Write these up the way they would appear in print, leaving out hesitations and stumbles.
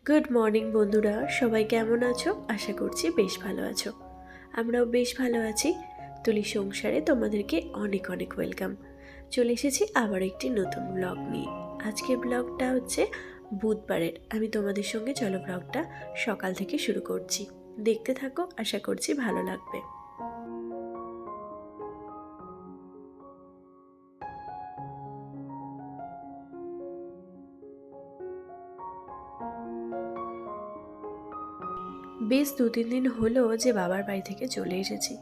Good morning বন্ধুরা, সবাই কেমন আছো? আশা করছি বেশ ভালো আছো। আমরাও বেশ ভালো আছি। তুলি সংসারে তোমাদেরকে অনেক অনেক ওয়েলকাম। চলে এসেছি আবার একটি নতুন ব্লগ নিয়ে। আজকে ব্লগটা হচ্ছে বুধবারের। আমি তোমাদের সঙ্গে চলো ব্লগটা সকাল থেকে শুরু করছি। দেখতে থাকো, আশা করছি ভালো লাগবে। বেশ 2-3 দিন হলো যে বাবার বাড়ি থেকে চলে এসেছি।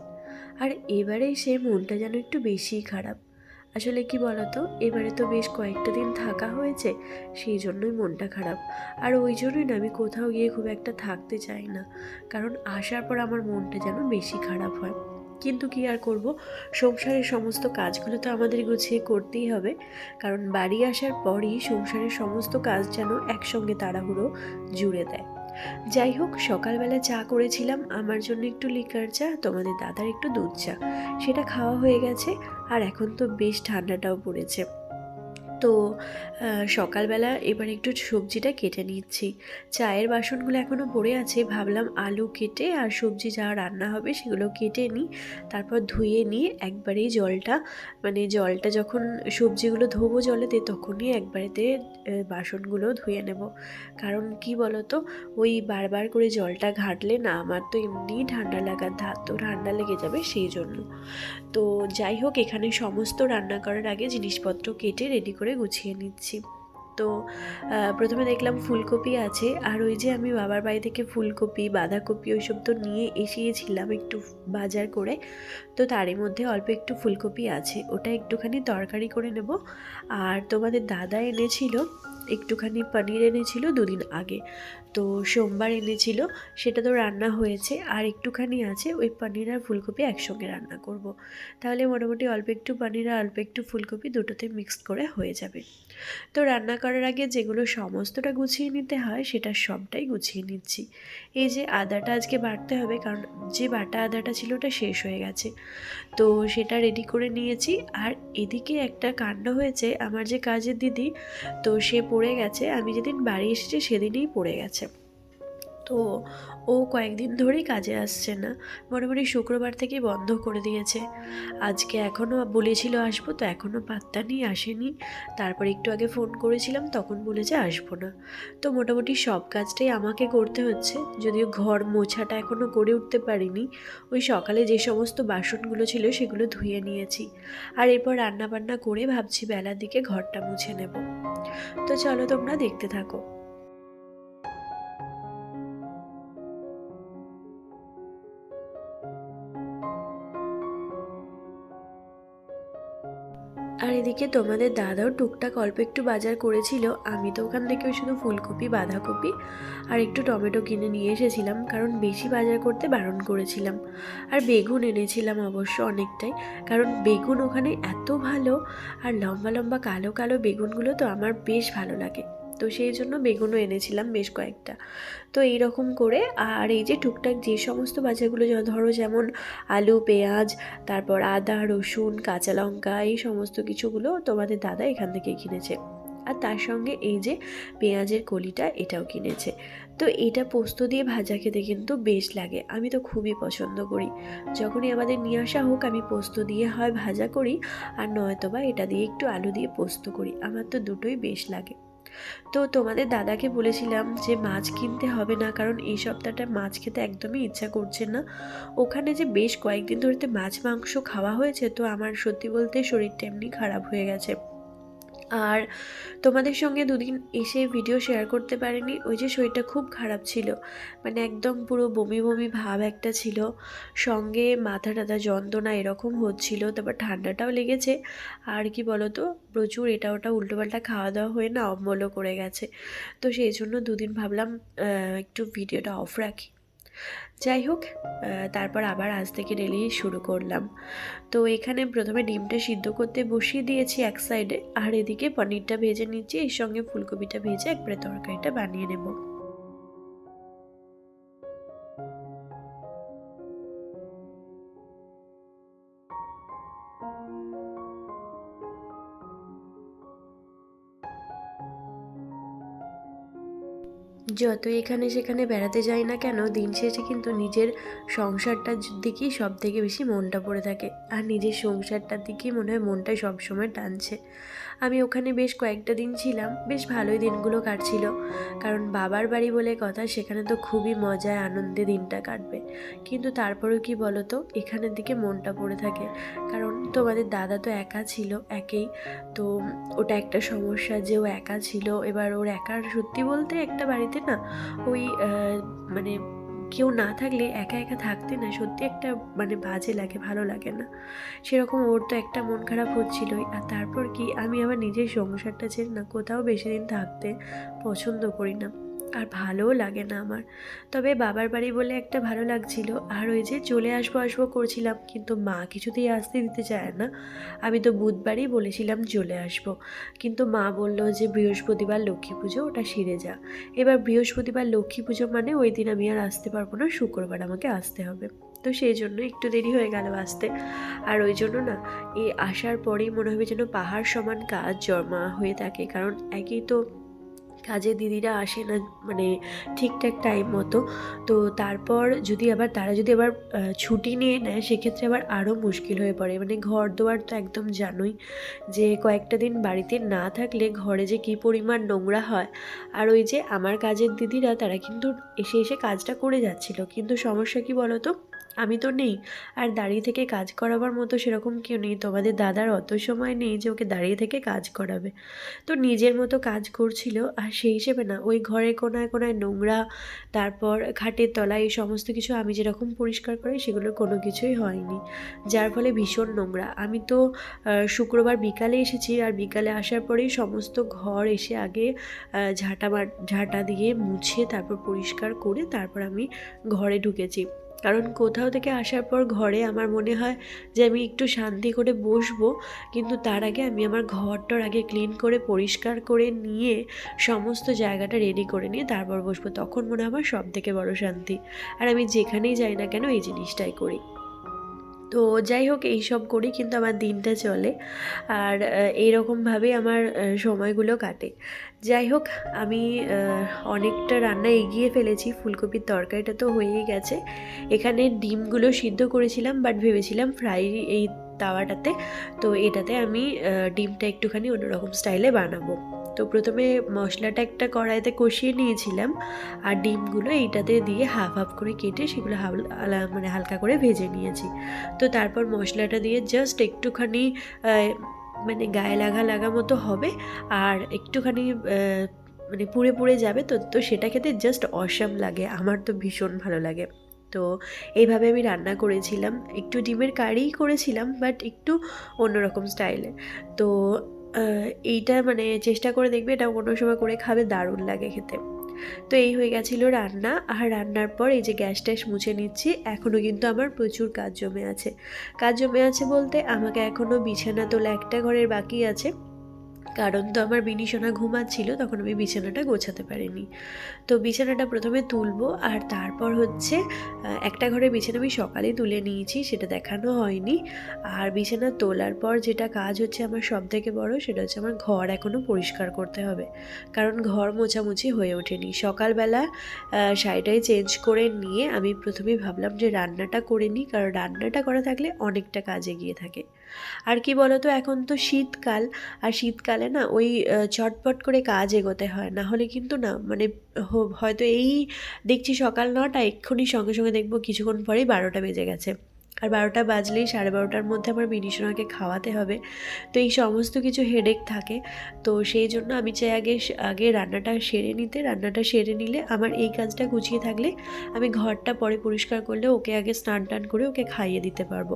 আর এবারে সে মনটা যেন একটু বেশিই খারাপ। আসলে কি বলতো, এবারে তো বেশ কয়েকটা দিন থাকা হয়েছে, সেই জন্যই মনটা খারাপ। আর ওই জন্যই না আমি কোথাও গিয়ে খুব একটা থাকতে চাই না, কারণ আসার পর আমার মনটা যেন বেশি খারাপ হয়। কিন্তু কি আর করব, সংসারের সমস্ত কাজগুলো তো আমাদের গুছিয়ে করতেই হবে, কারণ বাড়ি আসার পরই সংসারের সমস্ত কাজ যেন একসঙ্গে তাড়াহুড়ো জুড়ে দেয়। যাই হোক, সকালবেলা চা করেছিলাম, আমার জন্য একটু লিকার চা, তোমাদের দাদার একটু দুধ চা। সেটা খাওয়া হয়ে গেছে। আর এখন তো বেশ ঠান্ডাটাও পড়েছে। তো সকালবেলা এবার একটু সবজিটা কেটে নিচ্ছি। চায়ের বাসনগুলো এখনও পড়ে আছে, ভাবলাম আলু কেটে আর সবজি যা রান্না হবে সেগুলো কেটে নিই, তারপর ধুয়ে নিয়ে একবারেই জলটা যখন সবজিগুলো ধোবো জলেতে তখনই একবারেতে বাসনগুলো ধুয়ে নেব। কারণ কি বলতো, ওই বারবার করে জলটা ঘাঁটলে না আমার তো এমনিই ঠান্ডা লাগার ধাত, তো ঠান্ডা লেগে যাবে সেই জন্য। তো যাই হোক, এখানে সমস্ত রান্না করার আগে জিনিসপত্র কেটে রেডি করে গুছিয়ে নিচ্ছি। তো প্রথমে দেখলাম ফুলকপি আছে, আর ওই যে আমি বাবার বাড়ি থেকে ফুলকপি বাঁধাকপি ওইসব তো নিয়ে এসেছিলাম একটু বাজার করে। তো তারই মধ্যে অল্প একটু ফুলকপি আছে, ওটা একটুখানি তরকারি করে নেব। আর তোমাদের দাদা এনেছিল একটুখানি পনির, এনেছিল 2 দিন আগে। তো সোমবার এনেছিল, সেটা তো রান্না হয়েছে, আর একটুখানি আছে, ওই পনির আর ফুলকপি একসঙ্গে রান্না করব। তাহলে মোটামুটি অল্প একটু পনির আর অল্প একটু ফুলকপি দুটোতে মিক্সড করে হয়ে যাবে। তো রান্না করার আগে যেগুলো সমস্তটা গুছিয়ে নিতে হয় সেটা সবটাই গুছিয়ে নিচ্ছি। এই যে আদাটা আজকে বাটতে হবে, কারণ যে বাটা আদাটা ছিল ওটা শেষ হয়ে গেছে। তো সেটা রেডি করে নিয়েছি। আর এদিকে একটা কাণ্ড হয়েছে, আমার যে কাজের দিদি, তো সে পড়ে গেছে, আমি যেদিন বাড়ি এসেছি সেদিনই পড়ে গেছে। তো ও কয়েকদিন ধরেই কাজে আসছে না, মোটামুটি শুক্রবার থেকেই বন্ধ করে দিয়েছে। আজকে এখনও বলেছিল আসবো, তো এখনও পাত্তা নিয়ে আসেনি। তারপর একটু আগে ফোন করেছিলাম, তখন বলেছে আসবো না। তো মোটামুটি সব কাজটাই আমাকে করতে হচ্ছে, যদিও ঘর মোছাটা এখনও করে উঠতে পারিনি। ওই সকালে যে সমস্ত বাসনগুলো ছিল সেগুলো ধুয়ে নিয়েছি। আর এরপর রান্নাবান্না করে ভাবছি বেলার দিকে ঘরটা মুছে নেব। তো চলো তোমরা দেখতে থাকো। আর এদিকে তোমাদের দাদাও টুকটাক অল্প একটু বাজার করেছিল, আমি তো ওখান থেকে ওই শুধু ফুলকপি বাঁধাকপি আর একটু টমেটো কিনে নিয়ে এসেছিলাম, কারণ বেশি বাজার করতে বারণ করেছিলাম। আর বেগুন এনেছিলাম অবশ্য অনেকটাই, কারণ বেগুন ওখানে এত ভালো, আর লম্বা লম্বা কালো কালো বেগুনগুলো তো আমার বেশ ভালো লাগে। তো সেই জন্য বেগুনও এনেছিলাম বেশ কয়েকটা। তো এইরকম করে, আর এই যে টুকটাক যে সমস্ত বাজারগুলো ধরো, যেমন আলু পেঁয়াজ, তারপর আদা রসুন কাঁচা লঙ্কা, এই সমস্ত কিছুগুলো তোমাদের দাদা এখান থেকে কিনেছে। আর তার সঙ্গে এই যে পেঁয়াজের কলিটা, এটাও কিনেছে। তো এটা পোস্ত দিয়ে ভাজা খেতে কিন্তু বেশ লাগে, আমি তো খুবই পছন্দ করি। যখনই আমাদের নিয়ে আসা হোক, আমি পোস্ত দিয়ে হয় ভাজা করি, আর নয়তোবা এটা দিয়ে একটু আলু দিয়ে পোস্ত করি, আমার তো দুটোই বেশ লাগে। তো তোমাদের দাদাকে বলেছিলাম যে মাছ কিনতে হবে না, কারণ এই সপ্তাহটা মাছ খেতে একদমই ইচ্ছা করছে না। ওখানে যে বেশ কয়েকদিন ধরে মাছ মাংস খাওয়া হয়েছে, তো আমার সত্যি বলতে শরীরটা এমনি খারাপ হয়ে গেছে। আর তোমাদের সঙ্গে 2 দিন এসে ভিডিও শেয়ার করতে পারিনি, ওই যে শরীরটা খুব খারাপ ছিল, মানে একদম পুরো বমি বমি ভাব একটা ছিল, সঙ্গে মাথা টাথা যন্ত্রণা এরকম হচ্ছিল, তারপর ঠান্ডাটাও লেগেছে। আর কি বলতো, প্রচুর এটা ওটা উল্টোপাল্টা খাওয়া দাওয়া হয়ে না অম্বলও করে গেছে। তো সেই জন্য 2 দিন ভাবলাম একটু ভিডিওটা অফ রাখি। যাই হোক, তারপর আবার আজ থেকে ডেলি শুরু করলাম। তো এখানে প্রথমে ডিমটা সিদ্ধ করতে বসিয়ে দিয়েছি এক সাইডে, আর এদিকে পনিরটা ভেজে নিচ্ছি, এর সঙ্গে ফুলকপিটা ভেজে একবারে তরকারিটা বানিয়ে নেব। যতই এখানে সেখানে বেড়াতে যাই না কেন, দিন শেষে কিন্তু নিজের সংসারটার দিকেই সব থেকে বেশি মনটা পড়ে থাকে, আর নিজের সংসারটার দিকেই মনে হয় মনটা সবসময় টানছে। আমি ওখানে বেশ কয়েকটা দিন ছিলাম, বেশ ভালোই দিনগুলো কাটছিল। কারণ বাবার বাড়ি বলে কথা, সেখানে তো খুবই মজায় আনন্দে দিনটা কাটবে। কিন্তু তারপরেও কি বলো তো, এখানের দিকে মনটা পড়ে থাকে। কারণ তোমাদের দাদা তো একা ছিল, একেই তো ওটা একটা সমস্যা যে ও একা ছিল। এবার ওর একার সত্যি বলতে একটা বাড়িতে না ওই মানে কেউ না থাকলে একা একা থাকতে না সত্যি একটা মানে বাজে লাগে, ভালো লাগে না। সেরকম ওর তো একটা মন খারাপ হচ্ছিলই, আর তারপর কি আমি আমার নিজের সংসারটা ছেড়ে না কোথাও বেশি দিন থাকতে পছন্দ করি না, আর ভালোও লাগে না আমার। তবে বাবার বাড়ি বলে একটা ভালো লাগছিল, আর ওই যে চলে আসবো আসবো করছিলাম, কিন্তু মা কিছুতেই আসতে দিতে চায় না। আমি তো বুধবারই বলেছিলাম চলে আসবো, কিন্তু মা বলল যে বৃহস্পতিবার লক্ষ্মী পুজো, ওটা সেরে যা। এবার বৃহস্পতিবার লক্ষ্মী পুজো মানে ওই দিন আমি আর আসতে পারবো না, শুক্রবার আমাকে আসতে হবে। তো সেই জন্য একটু দেরি হয়ে গেল আসতে। আর ওই জন্য না এই আসার পরেই মনে হবে যেন পাহাড় সমান কাজ জমা হয়ে থাকে। কারণ একই তো কাজের দিদিরা আসে না মানে ঠিকঠাক টাইম মতো। তো তারপর যদি আবার তারা যদি আবার ছুটি নিয়ে নেয়, সেক্ষেত্রে আবার আরও মুশকিল হয়ে পড়ে। মানে ঘর দুয়ার তো একদম জানোই যে কয়েকটা দিন বাড়িতে না থাকলে ঘরে যে কী পরিমাণ নোংরা হয়। আর ওই যে আমার কাজের দিদিরা তারা কিন্তু এসে এসে কাজটা করে যাচ্ছিল, কিন্তু সমস্যা কী বলো তো, আমি তো নেই। আর দাঁড়িয়ে থেকে কাজ করাবার মতো সেরকম কেউ নেই, তোমাদের দাদার অত সময় নেই যে ওকে দাঁড়িয়ে থেকে কাজ করাবে। তো নিজের মতো কাজ করছিল, আর সেই হিসেবে না ওই ঘরের কোনায় কোনায় নোংরা, তারপর খাটের তলায় এই সমস্ত কিছু আমি যেরকম পরিষ্কার করি সেগুলোর কোনো কিছুই হয়নি, যার ফলে ভীষণ নোংরা। আমি তো শুক্রবার বিকালে এসেছি, আর বিকালে আসার পরেই সমস্ত ঘর এসে আগে ঝাঁটা দিয়ে মুছে তারপর পরিষ্কার করে তারপর আমি ঘরে ঢুকেছি। কারণ কোথাও থেকে আসার পর ঘরে আমার মনে হয় যে আমি একটু শান্তি করে বসবো, কিন্তু তার আগে আমি আমার ঘরটার আগে ক্লিন করে পরিষ্কার করে নিয়ে সমস্ত জায়গাটা রেডি করে নিয়ে তারপর বসবো, তখন মনে হয় আমার সব থেকে বড় শান্তি। আর আমি যেখানেই যাই না কেন এই জিনিসটাই করি। তো যাই হোক এইসব করি কিন্তু আমার দিনটা চলে, আর এইরকমভাবেই আমার সময়গুলো কাটে। যাই হোক, আমি অনেকটা রান্না এগিয়ে ফেলেছি, ফুলকপির তরকারিটা তো হয়েই গেছে। এখানে ডিমগুলো সিদ্ধ করেছিলাম, বাট ভেবেছিলাম ফ্রাই এই তাওয়াটাতে, তো এটাতে আমি ডিমটা একটুখানি অন্যরকম স্টাইলে বানাবো। তো প্রথমে মশলাটা একটা কড়াইতে কষিয়ে নিয়েছিলাম, আর ডিমগুলো এইটাতে দিয়ে হাফ হাফ করে কেটে সেগুলো মানে হালকা করে ভেজে নিয়েছি। তো তারপর মশলাটা দিয়ে জাস্ট একটুখানি মানে গায়ে লাগা লাগা মতো হবে, আর একটুখানি মানে পুড়ে পুড়ে যাবে, তো তো সেটা খেতে জাস্ট অসাম লাগে, আমার তো ভীষণ ভালো লাগে। তো এইভাবে আমি রান্না করেছিলাম, একটু ডিমের কারিই করেছিলাম, বাট একটু অন্যরকম স্টাইলে। তো এইটা মানে চেষ্টা করে দেখবে, এটা কোনো সময় করে খাবে, দারুণ লাগে খেতে। তো এই হয়ে গেছিলো রান্না, আর রান্নার পর এই যে গ্যাস ট্যাস মুছে নিচ্ছি। এখনও কিন্তু আমার প্রচুর কাজ জমে আছে। কাজ জমে আছে বলতে আমাকে এখনও বিছানা তোলা একটা ঘরের বাকি আছে, কারণ তো আমার বিনিশোনা ঘুমাচ্ছিল, তখন আমি বিছানাটা গোছাতে পারিনি। তো বিছানাটা প্রথমে তুলবো, আর তারপর হচ্ছে একটা ঘরের বিছানা আমি সকালেই তুলে নিয়েছি, সেটা দেখানো হয়নি। আর বিছানা তোলার পর যেটা কাজ হচ্ছে আমার সব থেকে বড়, সেটা হচ্ছে আমার ঘর এখনও পরিষ্কার করতে হবে, কারণ ঘর মোছামুছি হয়ে ওঠেনি। সকালবেলা শাড়িটাই চেঞ্জ করে নিয়ে আমি প্রথমেই ভাবলাম যে রান্নাটা করে নিই, কারণ রান্নাটা করা থাকলে অনেকটা কাজ এগিয়ে থাকে। আর কি বলতো, এখন তো শীতকাল, আর শীতকালে না ওই চটপট করে কাজ এগোতে হয়, না হলে কিন্তু না মানে হয়তো এই দেখছি সকাল 9টা, এক্ষুনি সঙ্গে সঙ্গে দেখবো কিছুক্ষণ পরেই 12টা বেজে গেছে। আর 12টা বাজলেই 12:30টার মধ্যে আমার বিনিশোনাকে খাওয়াতে হবে। তো এই সমস্ত কিছু হেডেক থাকে। তো সেই জন্য আমি চাই আগে আগে রান্নাটা সেরে নিতে। রান্নাটা সেরে নিলে আমার এই কাজটা গুছিয়ে থাকলে আমি ঘরটা পরে পরিষ্কার করলে ওকে আগে স্নান টান করে ওকে খাইয়ে দিতে পারবো,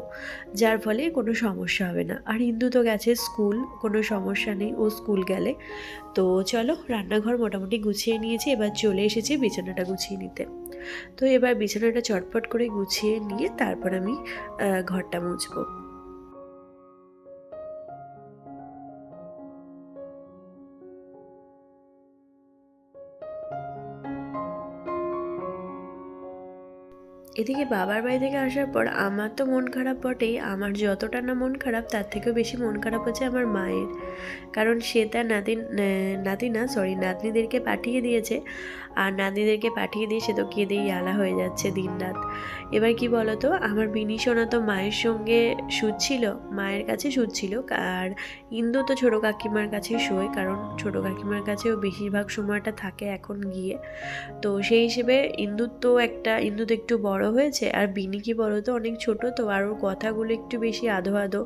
যার ফলে কোনো সমস্যা হবে না। আর ইন্দু তো গেছে স্কুল, কোনো সমস্যা নেই, ও স্কুল গেলে। তো চলো, রান্নাঘর মোটামুটি গুছিয়ে নিয়েছি, এবার চলে এসেছি বিছানাটা গুছিয়ে নিতে। তো এবার বিছানাটা চটপট করে গুছিয়ে নিয়ে তারপর আমি ঘরটা মুছবো। এদিকে বাবার বাড়ি থেকে আসার পর আমার তো মন খারাপ বটেই, আমার যতটা না মন খারাপ তার থেকেও বেশি মন খারাপ হচ্ছে আমার মায়ের। কারণ সে তার নাতনিদেরকে পাঠিয়ে দিয়েছে, আর নাতনিদেরকে পাঠিয়ে দিয়ে সে তো কেঁদেই আলা হয়ে যাচ্ছে দিন রাত। এবার কি বলতো, আমার বিনি সোনা তো মায়ের সঙ্গে শুচ্ছিল, মায়ের কাছে শুচ্ছিল, আর ইন্দু তো ছোটো কাকিমার কাছেই শোয়, কারণ ছোটো কাকিমার কাছেও বেশিরভাগ সময়টা থাকে এখন গিয়ে। তো সেই হিসেবে ইন্দু তো একটু বড় হয়েছে, আর বিনি কি বলতো অনেক ছোট, তো আর ওর কথাগুলো একটু বেশি আধো আধো,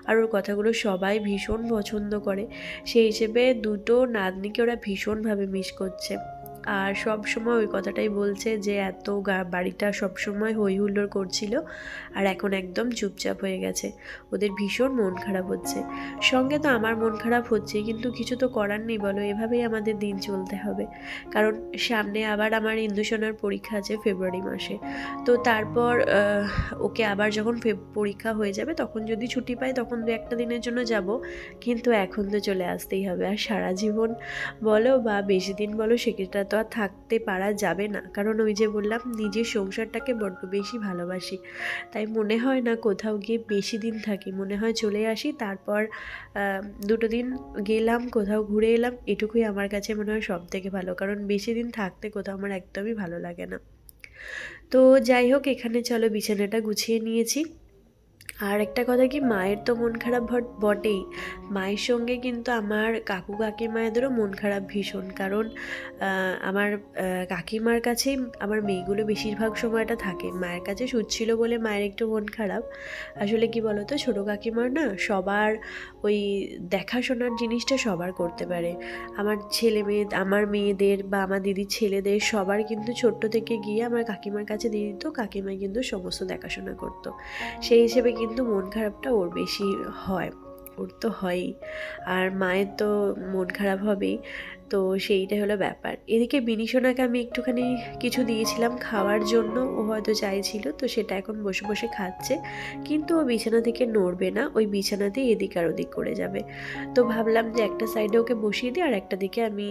আর ওর কথাগুলো সবাই ভীষণ পছন্দ করে। সেই হিসেবে দুটো নাতনিকে ওরা ভীষণভাবে মিস করছে। আর সব সময় ওই কথাটাই বলছে যে এত বাড়িটা সবসময় হই হুল্লোড় করছিল, আর এখন একদম চুপচাপ হয়ে গেছে, ওদের ভীষণ মন খারাপ হচ্ছে। সঙ্গে তো আমার মন খারাপ হচ্ছে, কিন্তু কিছু তো করার নেই বলো, এভাবেই আমাদের দিন চলতে হবে। কারণ সামনে আবার আমার ইন্দুসোনার পরীক্ষা আছে ফেব্রুয়ারি মাসে। তো তারপর ওকে আবার যখন পরীক্ষা হয়ে যাবে তখন যদি ছুটি পাই তখন 2-1 দিনের জন্য যাব, কিন্তু এখন তো চলে আসতেই হবে। আর সারা জীবন বলো বা বেশি দিন বলো, সেটা তো আর থাকতে পারা যাবে না, কারণ ওই যে বললাম নিজের সংসারটাকে বড্ড বেশি ভালোবাসি। তাই মনে হয় না কোথাও গিয়ে বেশি দিন থাকি, মনে হয় চলে আসি, তারপর 2 দিন গেলাম কোথাও ঘুরে এলাম, এটুকুই আমার কাছে মনে হয় সব থেকে ভালো, কারণ বেশি দিন থাকতে কোথাও আমার একদমই ভালো লাগে না। তো যাই হোক, এখানে চলো বিছানাটা গুছিয়ে নিয়েছি। আর একটা কথা কি, মায়ের তো মন খারাপ বটেই, মায়ের সঙ্গে কিন্তু আমার কাকু কাকিমাদেরও মন খারাপ ভীষণ, কারণ আমার কাকিমার কাছেই আমার মেয়েগুলো বেশিরভাগ সময়টা থাকে, মায়ের কাছে শুচ্ছিল বলে মায়ের একটু মন খারাপ। আসলে কি বলতো, ছোটো কাকিমার না সবার ওই দেখাশোনার জিনিসটা সবার করতে পারে, আমার মেয়েদের বা আমার দিদির ছেলেদের সবার কিন্তু ছোট্ট থেকে গিয়ে আমার কাকিমার কাছে দিয়ে দিত, কাকিমাই কিন্তু সমস্ত দেখাশোনা করতো। সেই হিসেবে কিন্তু মন খারাপটা ওর বেশি হয়, ওর তো হয়ই, আর মায়ের তো মন খারাপ হবেই। তো সেইটাই হলো ব্যাপার। এদিকে বিনিশোনাকে আমি একটুখানি কিছু দিয়েছিলাম খাওয়ার জন্য, ও হয়তো চাইছিল, তো সেটা এখন বসে বসে খাচ্ছে, কিন্তু ও বিছানা থেকে নড়বে না, ওই বিছানাতেই এদিক আর ওদিক করে যাবে। তো ভাবলাম যে একটা সাইডে ওকে বসিয়ে দিই, আর একটা দিকে আমি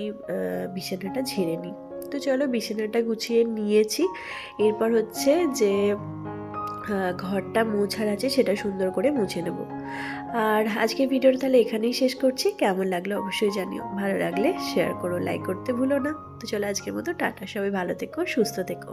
বিছানাটা ঝেড়ে নিই। তো চলো বিছানাটা গুছিয়ে নিয়েছি, এরপর হচ্ছে যে ঘরটা মোছার আছে, সেটা সুন্দর করে মুছে নেব। আর আজকে ভিডিওটা তাহলে এখানেই শেষ করছি। কেমন লাগলো অবশ্যই জানিও, ভালো লাগলে শেয়ার করো, লাইক করতে ভুলো না। তো চলো আজকের মতো টাটা, সবাই ভালো থেকো, সুস্থ থেকো।